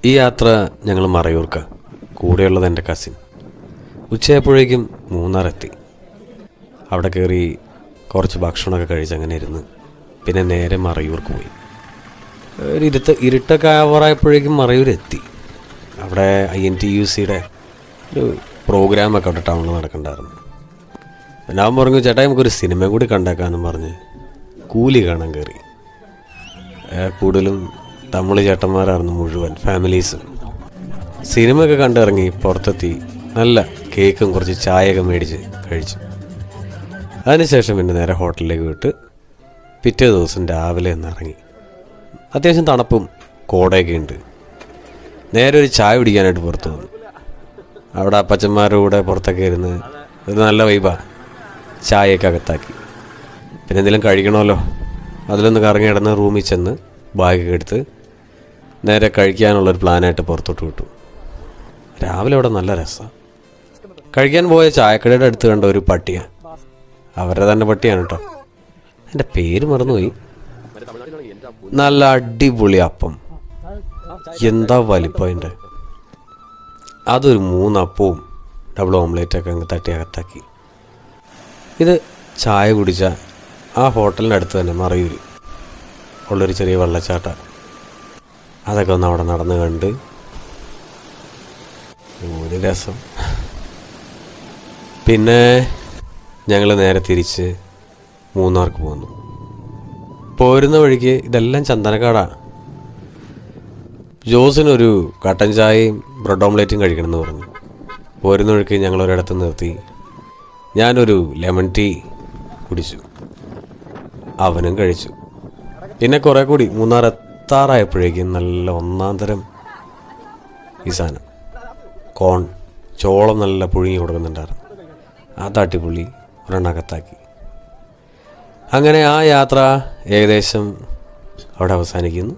ഈ യാത്ര ഞങ്ങൾ മറയൂർക്ക, കൂടെയുള്ളത് എൻ്റെ കസിൻ. ഉച്ചയായപ്പോഴേക്കും മൂന്നാറെത്തി. അവിടെ കയറി കുറച്ച് ഭക്ഷണമൊക്കെ കഴിച്ച് അങ്ങനെ ഇരുന്ന് പിന്നെ നേരെ മറയൂർക്ക് പോയി. ഇരുട്ടൊക്കെ ആവാറായപ്പോഴേക്കും മറയൂരെത്തി. അവിടെ INTUCയുടെ ഒരു പ്രോഗ്രാമൊക്കെ അവിടെ ടൗണിൽ നടക്കണ്ടായിരുന്നു. ഞാൻ പറഞ്ഞു, ചേട്ടാ നമുക്കൊരു സിനിമ കൂടി കണ്ടേക്കാമെന്നും പറഞ്ഞ് കൂലി കാണാൻ കയറി. കൂടുതലും തമിഴ് ചേട്ടന്മാരായിരുന്നു മുഴുവൻ, ഫാമിലീസും. സിനിമയൊക്കെ കണ്ടിറങ്ങി പുറത്തെത്തി നല്ല കേക്കും കുറച്ച് ചായയൊക്കെ മേടിച്ച് കഴിച്ചു. അതിനുശേഷം പിന്നെ നേരെ ഹോട്ടലിലേക്ക് വിട്ട് പിറ്റേ ദിവസം രാവിലെ ഒന്ന് ഇറങ്ങി. അത്യാവശ്യം തണുപ്പും കോടയൊക്കെ ഉണ്ട്. നേരെ ഒരു ചായ കുടിക്കാനായിട്ട് പുറത്തു വന്നു. അവിടെ അപ്പച്ചന്മാരുടെ കൂടെ പുറത്തൊക്കെ ഇരുന്ന് ഒരു നല്ല വൈബാണ്. ചായയൊക്കെ അകത്താക്കി. പിന്നെ എന്തെങ്കിലും കഴിക്കണമല്ലോ, അതിലൊന്ന് കറങ്ങി കിടന്ന് റൂമിൽ ചെന്ന് ബാഗൊക്കെ എടുത്ത് നേരെ കഴിക്കാനുള്ളൊരു പ്ലാനായിട്ട് പുറത്തോട്ട് വിട്ടു. രാവിലെ അവിടെ നല്ല രസമാണ്. കഴിക്കാൻ പോയ ചായക്കടയുടെ അടുത്ത് കണ്ട ഒരു പട്ടിയാണ്. അവരുടെ തന്നെ പട്ടിയാണ് കേട്ടോ, എൻ്റെ പേര് മറന്നുപോയി. നല്ല അടിപൊളി അപ്പം, എന്താ വലിപ്പം അതിൻ്റെ. അതൊരു 3 അപ്പവും ഡബിൾ ഓംലേറ്റൊക്കെ അങ്ങ് തട്ടി അകത്താക്കി. ഇത് ചായ കുടിച്ച ആ ഹോട്ടലിൻ്റെ അടുത്ത് തന്നെ മറയൂർ ഉള്ളൊരു ചെറിയ വെള്ളച്ചാട്ടം. അതൊക്കെ ഒന്ന് അവിടെ നടന്ന് കണ്ട് ഒരു രസം. പിന്നെ ഞങ്ങൾ നേരെ തിരിച്ച് മൂന്നാർക്ക് പോന്നു. പോരുന്ന വഴിക്ക് ഇതെല്ലാം ചന്ദനക്കാടാണ്. ജോസിനൊരു കട്ടൻ ചായയും ബ്രെഡ് ഓംലേറ്റും കഴിക്കണമെന്ന് പറഞ്ഞു. പോരുന്ന വഴിക്ക് ഞങ്ങളൊരിടത്ത് നിർത്തി ഞാനൊരു ലെമൺ ടീ കുടിച്ചു, അവനും കഴിച്ചു. പിന്നെ കുറേ കൂടി മൂന്നാർ എത്താറായപ്പോഴേക്കും നല്ല ഒന്നാം തരം ഈ സാധനം കോൺ, ചോളം നല്ല പുഴുങ്ങി കൊടുക്കുന്നുണ്ടായിരുന്നു. ആ തട്ടിപ്പുള്ളി ഒരെണ്ണകത്താക്കി. അങ്ങനെ ആ യാത്ര ഏകദേശം അവിടെ അവസാനിക്കുന്നു.